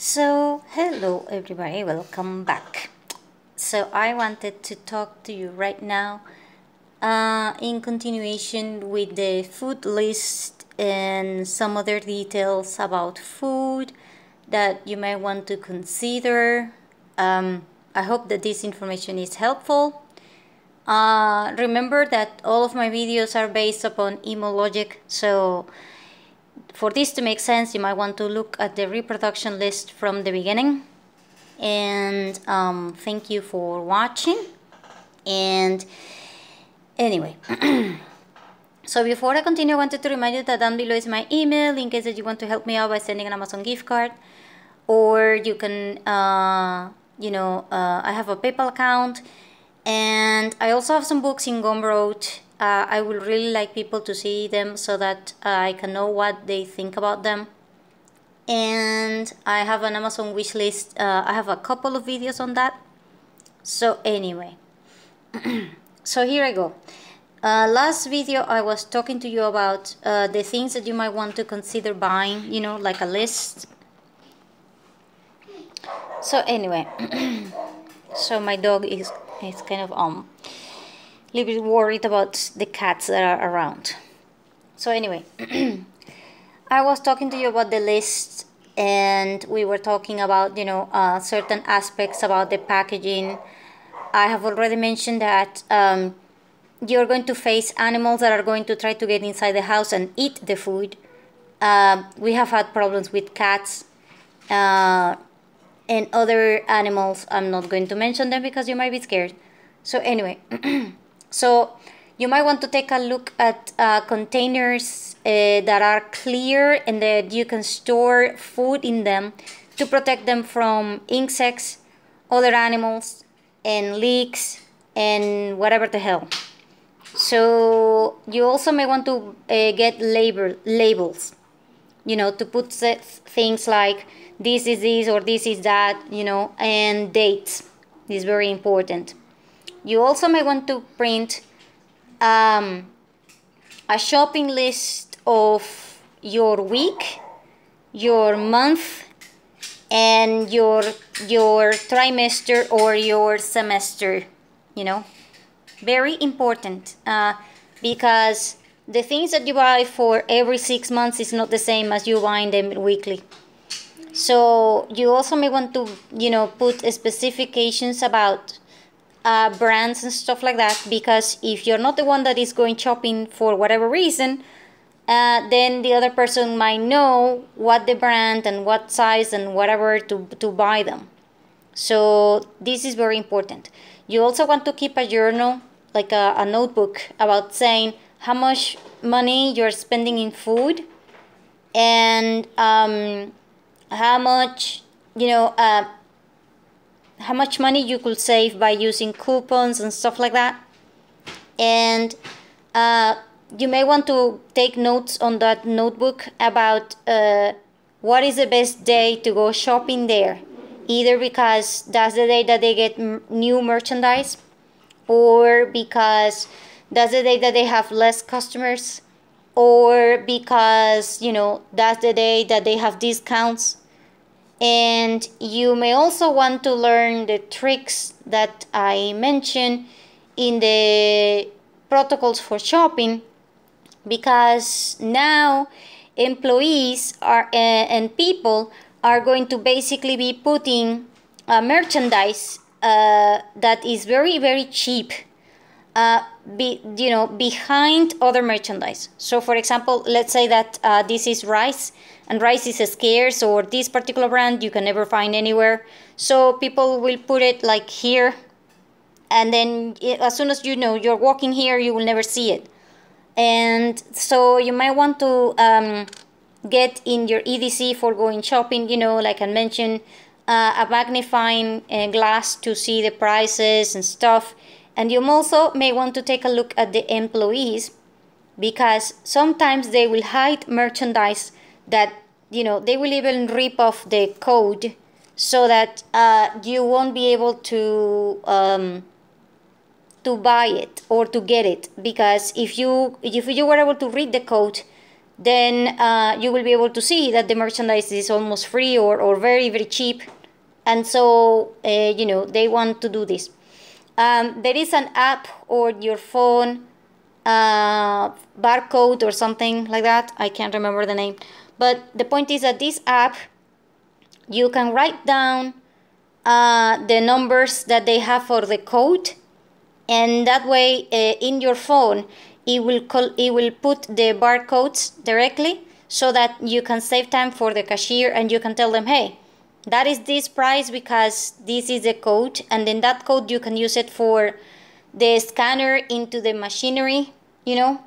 So, hello everybody, welcome back. So, I wanted to talk to you right now in continuation with the food list and some other details about food that you might want to consider. I hope that this information is helpful. Remember that all of my videos are based upon emo logic, so for this to make sense, you might want to look at the reproduction list from the beginning. And thank you for watching. And anyway, so before I continue, I wanted to remind you that down below is my email in case that you want to help me out by sending an Amazon gift card. Or you can, I have a PayPal account. And I also have some books in Gumroad. I would really like people to see them so that I can know what they think about them. And I have an Amazon wish list. I have a couple of videos on that. So anyway, so here I go. Last video I was talking to you about the things that you might want to consider buying, like a list. So anyway, so my dog is kind of a little bit worried about the cats that are around. So anyway, I was talking to you about the list, and we were talking about certain aspects about the packaging. I have already mentioned that you're going to face animals that are going to try to get inside the house and eat the food. We have had problems with cats and other animals. I'm not going to mention them because you might be scared. So anyway, so you might want to take a look at containers that are clear and that you can store food in them to protect them from insects, other animals, and leaks, and whatever the hell. So you also may want to get labels, to put things like this is this or this is that, and dates. This is very important. You also may want to print a shopping list of your week, your month, and your trimester or your semester, Very important because the things that you buy for every 6 months is not the same as you buying them weekly. So you also may want to, put specifications about brands and stuff like that, because if you're not the one that is going shopping for whatever reason, then the other person might know what the brand and what size and whatever to buy them. So this is very important. You also want to keep a journal, like a notebook, about saying how much money you're spending in food and how much money you could save by using coupons and stuff like that. And you may want to take notes on that notebook about what is the best day to go shopping there, either because that's the day that they get new merchandise, or because that's the day that they have less customers, or because that's the day that they have discounts. And you may also want to learn the tricks that I mentioned in the protocols for shopping, because now employees and people are going to basically be putting merchandise that is very, very cheap behind other merchandise. So for example, let's say that this is rice, and rice is scarce, or this particular brand you can never find anywhere. So people will put it like here, and then as soon as you're walking here, you will never see it. And so you might want to get in your EDC for going shopping, like I mentioned, a magnifying glass to see the prices and stuff. And you also may want to take a look at the employees, because sometimes they will hide merchandise that, they will even rip off the code so that you won't be able to buy it or to get it. Because if you were able to read the code, then you will be able to see that the merchandise is almost free or very, very cheap. And so, you know, they want to do this. There is an app or your phone, barcode or something like that. I can't remember the name. But the point is that this app, you can write down the numbers that they have for the code. And that way, in your phone, it will put the barcodes directly so that you can save time for the cashier and you can tell them, hey, that is this price because this is the code, and then that code you can use it for the scanner into the machinery, you know,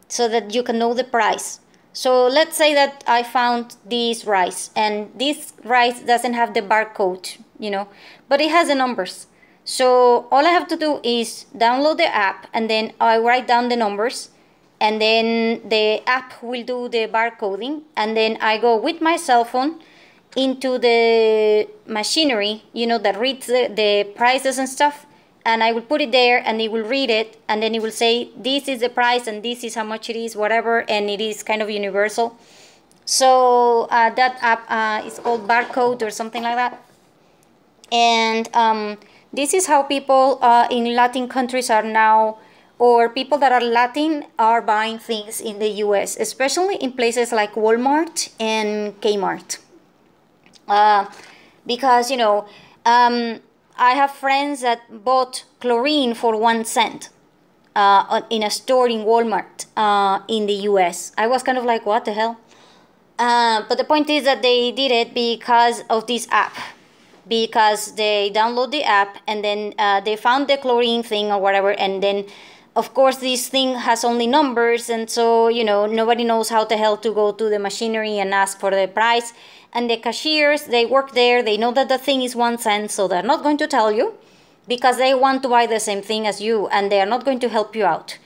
so that you can know the price. So let's say that I found this rice, and this rice doesn't have the barcode, you know, but it has the numbers. So all I have to do is download the app, and then I write down the numbers, and then the app will do the barcoding, and then I go with my cell phone into the machinery, you know, that reads the prices and stuff, and I will put it there and it will read it, and then it will say this is the price and this is how much it is, whatever, and it is kind of universal. So that app is called Barcode or something like that. And this is how people in Latin countries are now, or people that are Latin are buying things in the US, especially in places like Walmart and Kmart. Because, you know, I have friends that bought chlorine for 1 cent in a store in Walmart in the US. I was kind of like, what the hell? But the point is that they did it because of this app. Because they download the app, and then they found the chlorine thing or whatever, and then of course this thing has only numbers, and so, you know, nobody knows how the hell to go to the machinery and ask for the price. And the cashiers, they work there, they know that the thing is 1 cent, so they're not going to tell you because they want to buy the same thing as you, and they are not going to help you out.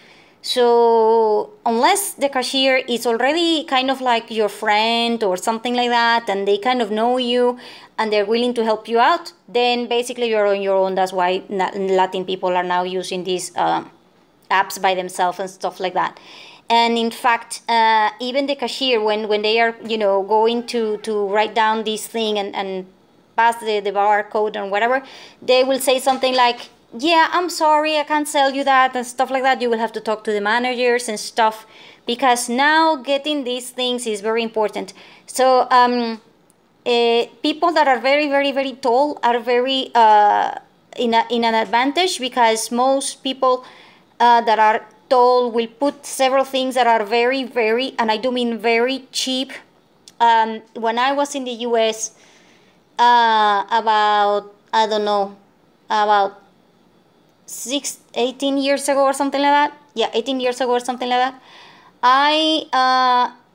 So unless the cashier is already kind of like your friend or something like that, and they kind of know you and they're willing to help you out, then basically you're on your own. That's why Latin people are now using these apps by themselves and stuff like that. And in fact, even the cashier, when they are, you know, going to write down this thing and pass the barcode or whatever, they will say something like, yeah, I'm sorry, I can't sell you that and stuff like that. You will have to talk to the managers and stuff, because now getting these things is very important. So people that are very, very, very tall are very in an advantage, because most people that are tall will put several things that are very, very, and I do mean very cheap. When I was in the US about, I don't know, about 18 years ago or something like that. Yeah, 18 years ago or something like that.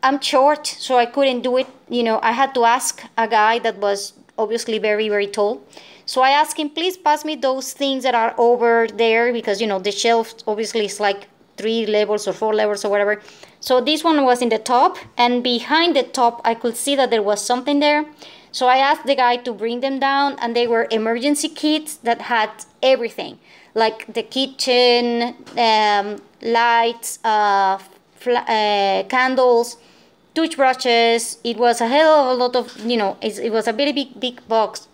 I'm short, so I couldn't do it. You know, I had to ask a guy that was obviously very, very tall. So I asked him, please pass me those things that are over there, because, you know, the shelf obviously is like 3 levels or 4 levels or whatever. So this one was in the top, and behind the top I could see that there was something there. So I asked the guy to bring them down, and they were emergency kits that had everything, like the kitchen, lights, candles, toothbrushes. It was a hell of a lot of, you know, it was a very big box,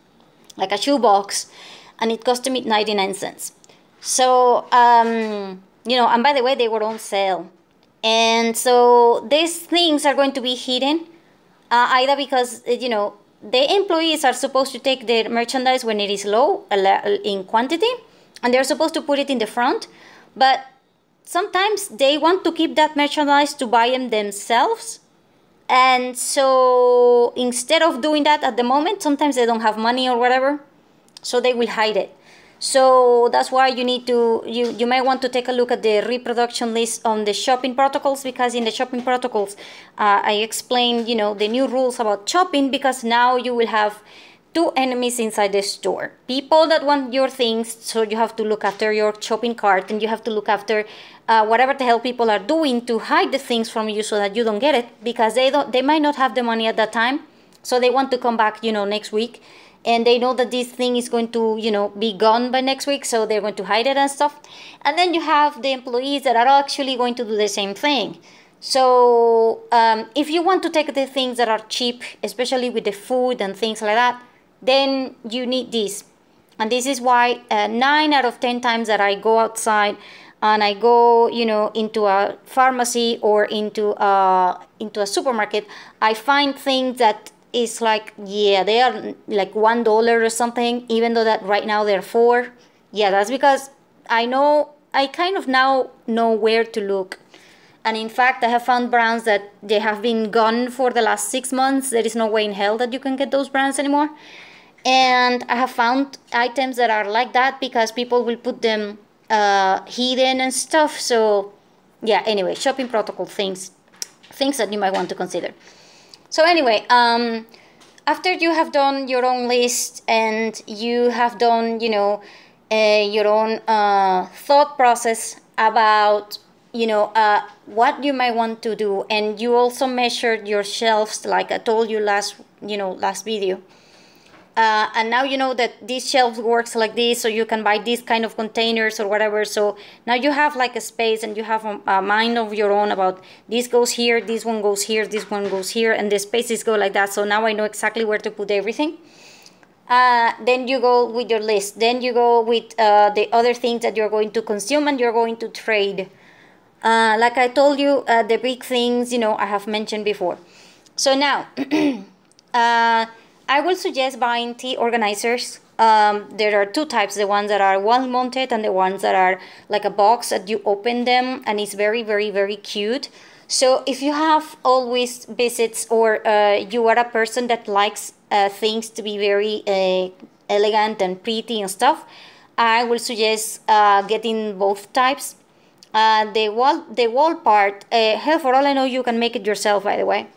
like a shoe box, and it cost me 99 cents. So, you know, and by the way, they were on sale. And so these things are going to be hidden, either because, you know, the employees are supposed to take their merchandise when it is low in quantity, and they're supposed to put it in the front, but sometimes they want to keep that merchandise to buy them themselves. And so instead of doing that at the moment, sometimes they don't have money or whatever, so they will hide it. So that's why you need to, you might want to take a look at the reproduction list on the shopping protocols, because in the shopping protocols, I explain, you know, the new rules about shopping, because now you will have 2 enemies inside the store. People that want your things, so you have to look after your shopping cart, and you have to look after whatever the hell people are doing to hide the things from you so that you don't get it, because they might not have the money at that time, so they want to come back, you know, next week. And they know that this thing is going to, you know, be gone by next week, so they're going to hide it and stuff. And then you have the employees that are actually going to do the same thing. So if you want to take the things that are cheap, especially with the food and things like that, then you need this. And this is why 9 out of 10 times that I go outside and I go, you know, into a pharmacy or into a supermarket, I find things that is like, yeah, they are like $1 or something, even though that right now they're 4. Yeah, that's because I kind of now know where to look. And in fact, I have found brands that they have been gone for the last 6 months. There is no way in hell that you can get those brands anymore. And I have found items that are like that because people will put them hidden and stuff. So yeah, anyway, shopping protocol things that you might want to consider. So anyway, after you have done your own list and you have done, you know, your own thought process about, you know, what you might want to do, and you also measured your shelves like I told you last video. And now you know that this shelf works like this, so you can buy these kind of containers or whatever. So now you have like a space and you have a mind of your own about this goes here, this one goes here, this one goes here, and the spaces go like that. So now I know exactly where to put everything. Then you go with your list. Then you go with the other things that you're going to consume and you're going to trade. Like I told you, the big things, you know, I have mentioned before. So now, I will suggest buying tea organizers. There are 2 types, the ones that are wall mounted and the ones that are like a box that you open them and it's very, very, very cute. So if you have always visits or you are a person that likes things to be very elegant and pretty and stuff, I will suggest getting both types. The wall part, hell, for all I know, you can make it yourself, by the way.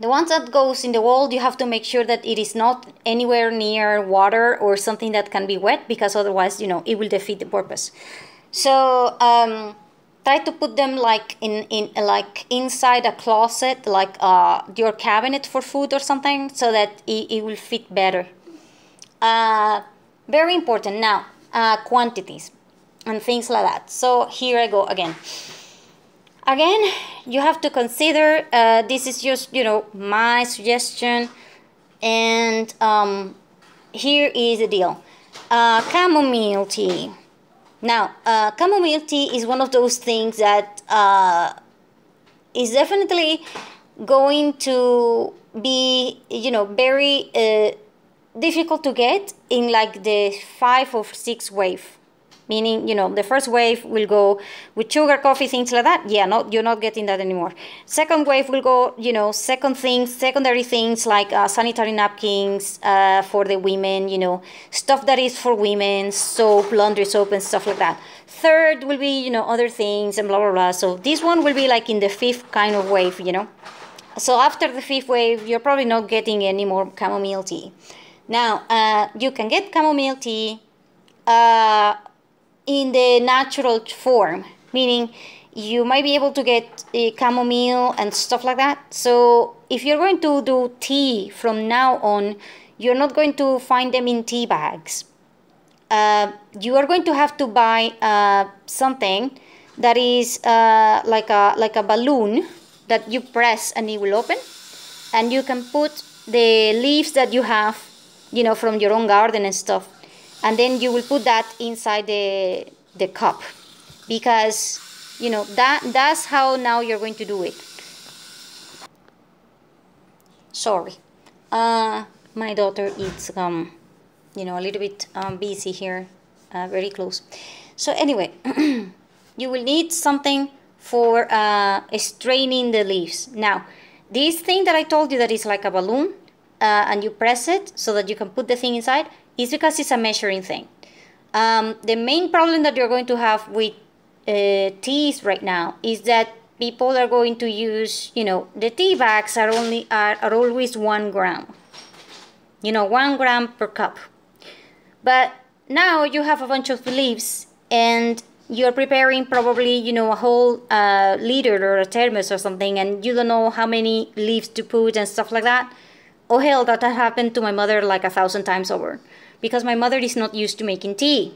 The ones that goes in the wall, you have to make sure that it is not anywhere near water or something that can be wet, because otherwise, you know, it will defeat the purpose. So try to put them like like inside a closet, like your cabinet for food or something, so that it will fit better. Very important now, quantities and things like that. So here I go again. Again, you have to consider, this is just, you know, my suggestion, and here is the deal. Chamomile tea. Now, chamomile tea is one of those things that is definitely going to be, you know, very difficult to get in like the 5 or 6 wave. Meaning, you know, the first wave will go with sugar, coffee, things like that. Yeah, no, you're not getting that anymore. Second wave will go, you know, secondary things like sanitary napkins for the women, you know, stuff that is for women, soap, laundry soap and stuff like that. Third will be, you know, other things and blah, blah, blah. So this one will be like in the 5th kind of wave, you know. So after the 5th wave, you're probably not getting any more chamomile tea. Now, you can get chamomile tea in the natural form, meaning you might be able to get chamomile and stuff like that. So if you're going to do tea from now on, you're not going to find them in tea bags. You are going to have to buy something that is like a balloon that you press and it will open, and you can put the leaves that you have, you know, from your own garden and stuff. And then you will put that inside the cup, because, you know, that's how now you're going to do it. Sorry, my daughter is you know, a little bit busy here, very close. So anyway, you will need something for straining the leaves. Now, this thing that I told you that is like a balloon, and you press it so that you can put the thing inside, is because it's a measuring thing. The main problem that you're going to have with teas right now is that people are going to use, you know, the tea bags are always 1 gram. You know, 1 gram per cup. But now you have a bunch of leaves and you're preparing probably, you know, a whole liter or a thermos or something, and you don't know how many leaves to put and stuff like that. Oh hell, that happened to my mother like 1,000 times over, because my mother is not used to making tea.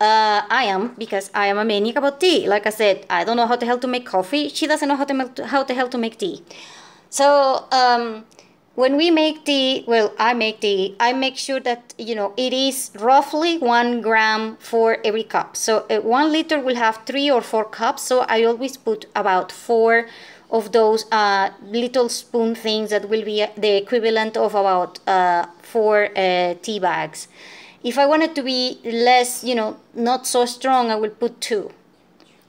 I am, because I am a maniac about tea. Like I said, I don't know how the hell to make coffee. She doesn't know how the hell to make tea. So when we make tea, well, I make tea, I make sure that, you know, it is roughly 1 gram for every cup. So 1 liter will have 3 or 4 cups. So I always put about 4 of those little spoon things that will be the equivalent of about 4 tea bags. If I want it to be less, you know, not so strong, I will put 2.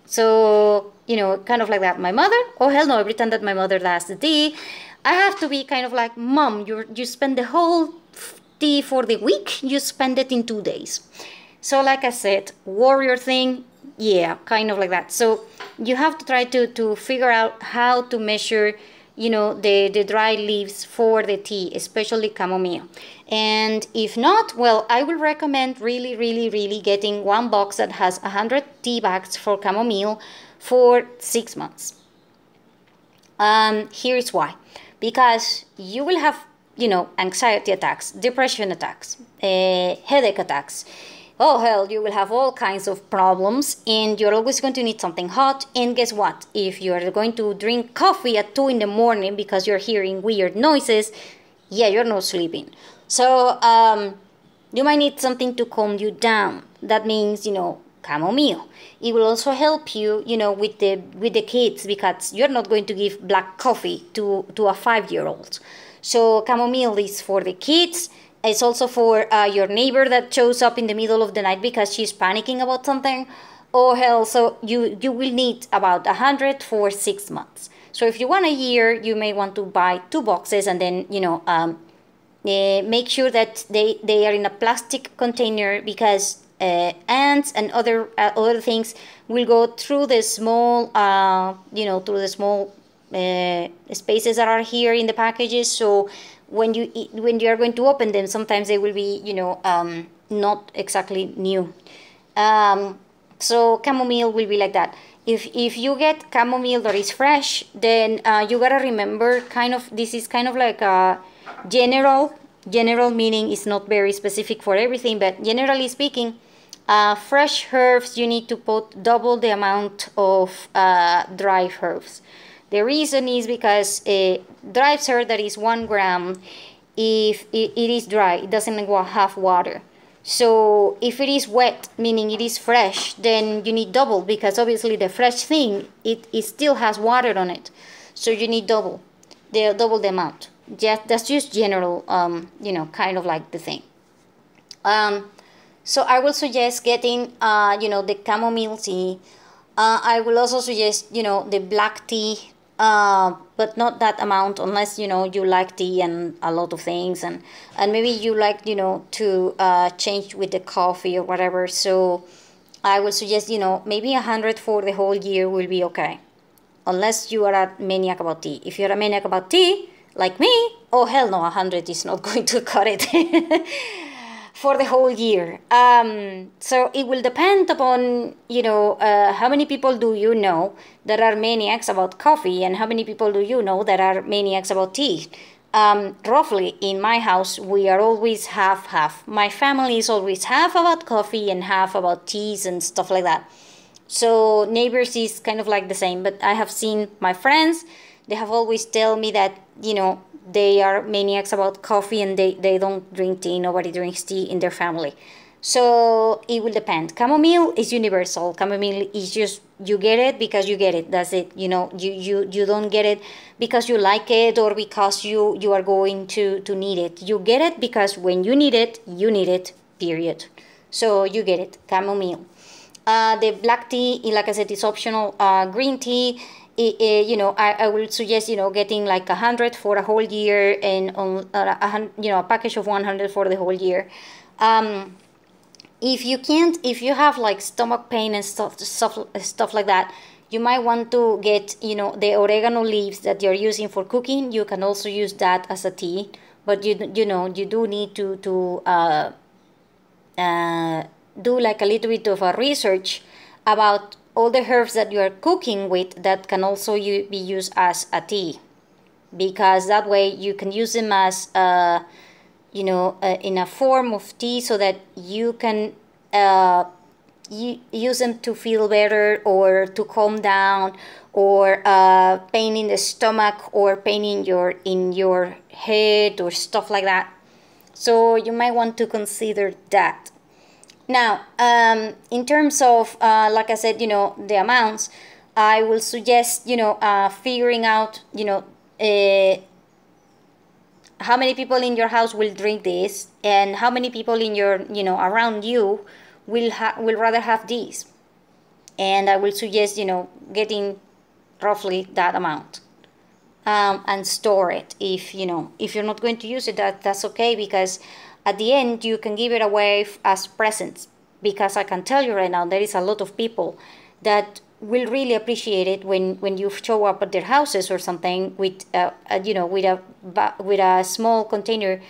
So, you know, kind of like that. My mother, oh hell no, every time that my mother does the tea, I have to be kind of like, Mom, you spend the whole tea for the week, you spend it in 2 days. So like I said, warrior thing, yeah, kind of like that. So you have to try to figure out how to measure, you know, the dry leaves for the tea, especially chamomile. And if not, well, I will recommend really getting 1 box that has 100 tea bags for chamomile for 6 months. Here's why. Because you will have, you know, anxiety attacks, depression attacks, headache attacks. Oh hell, you will have all kinds of problems, and you're always going to need something hot. And guess what? If you're going to drink coffee at 2 in the morning because you're hearing weird noises, yeah, you're not sleeping. So you might need something to calm you down. That means, you know, chamomile. It will also help you, you know, with the kids, because you're not going to give black coffee to a 5-year-old. So chamomile is for the kids. It's also for your neighbor that shows up in the middle of the night because she's panicking about something. Oh hell, so you will need about 100 for 6 months. So if you want a year, you may want to buy 2 boxes, and then, you know, make sure that they are in a plastic container, because ants and other things will go through the small, you know, through the small spaces that are here in the packages. So when you are going to open them, sometimes they will be, you know, not exactly new. So chamomile will be like that. If you get chamomile that is fresh, then you gotta remember, kind of, this is kind of like a general meaning. It's not very specific for everything, but generally speaking, fresh herbs, you need to put double the amount of dry herbs. The reason is because dry herb that is 1 gram, if it is dry, it doesn't have water. So if it is wet, meaning it is fresh, then you need double, because obviously the fresh thing, it still has water on it. So you need double the amount. That's just general, you know, kind of like the thing. So I will suggest getting, you know, the chamomile tea. I will also suggest, you know, the black tea, but not that amount, unless, you know, you like tea and a lot of things, and maybe you like, you know, to change with the coffee or whatever. So I would suggest, you know, maybe 100 for the whole year will be okay, unless you are a maniac about tea. If you're a maniac about tea, like me, oh hell no, 100 is not going to cut it for the whole year. So it will depend upon, you know, how many people do you know that are maniacs about coffee, and how many people do you know that are maniacs about tea. Roughly, in my house, we are always half. My family is always half about coffee and half about teas and stuff like that. So neighbors is kind of like the same, but I have seen my friends, they have always tell me that, you know, they are maniacs about coffee, and they don't drink tea. Nobody drinks tea in their family. So it will depend. Chamomile is universal. Chamomile is just, you get it because you get it. That's it. You know, you don't get it because you like it, or because you are going to need it. You get it because when you need it, period. So you get it. Chamomile. The black tea, like I said, is optional. Green tea, you know, I will suggest, you know, getting like 100 for a whole year, and you know, a package of 100 for the whole year. If you have like stomach pain and stuff like that, you might want to get, you know, the oregano leaves that you're using for cooking. You can also use that as a tea, but you know, you do need to do like a little bit of a research about all the herbs that you are cooking with that can also be used as a tea, because that way you can use them as you know, in a form of tea, so that you can use them to feel better or to calm down, or pain in the stomach or pain in your head or stuff like that. So you might want to consider that. Now, in terms of, like I said, the amounts, I will suggest, figuring out, how many people in your house will drink this, and how many people in your, around you will rather have these. And I will suggest, getting roughly that amount, and store it. If you're not going to use it, that's okay, because at the end you can give it away as presents. Because I can tell you right now, there is a lot of people that will really appreciate it when you show up at their houses or something with with a small container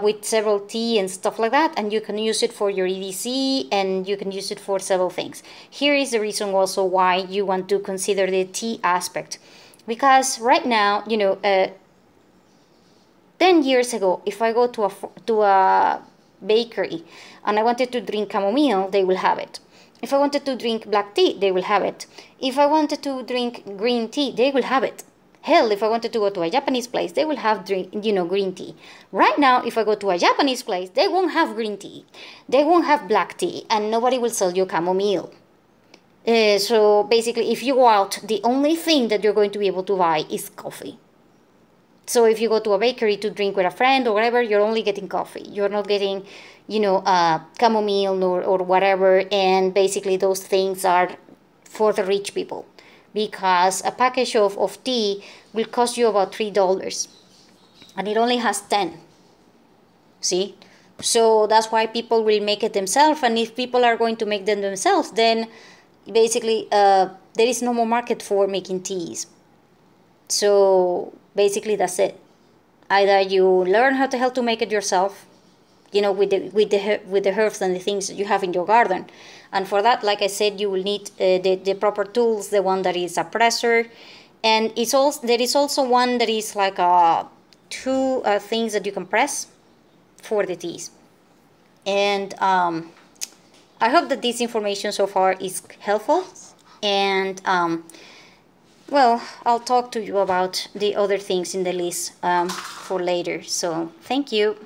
with several tea and stuff like that, and you can use it for your EDC, and you can use it for several things. Here is the reason also why you want to consider the tea aspect, because right now, 10 years ago, if I go to a bakery and I wanted to drink chamomile, they will have it. If I wanted to drink black tea, they will have it. If I wanted to drink green tea, they will have it. Hell, if I wanted to go to a Japanese place, they will have green tea. Right now, if I go to a Japanese place, they won't have green tea. They won't have black tea, and nobody will sell you chamomile. So basically, if you go out, the only thing that you're going to be able to buy is coffee. So if you go to a bakery to drink with a friend or whatever, you're only getting coffee. You're not getting, chamomile or whatever. And basically those things are for the rich people, because a package of tea will cost you about $3 and it only has 10. See? So that's why people will make it themselves. And if people are going to make them themselves, then basically there is no more market for making teas. So basically that's it. Either you learn how to make it yourself, with the herbs and the things that you have in your garden, and for that, like I said, you will need the proper tools. The one that is a presser, and there is also one that is like two things that you can press for the teas. And I hope that this information so far is helpful, and well, I'll talk to you about the other things in the list for later. So thank you.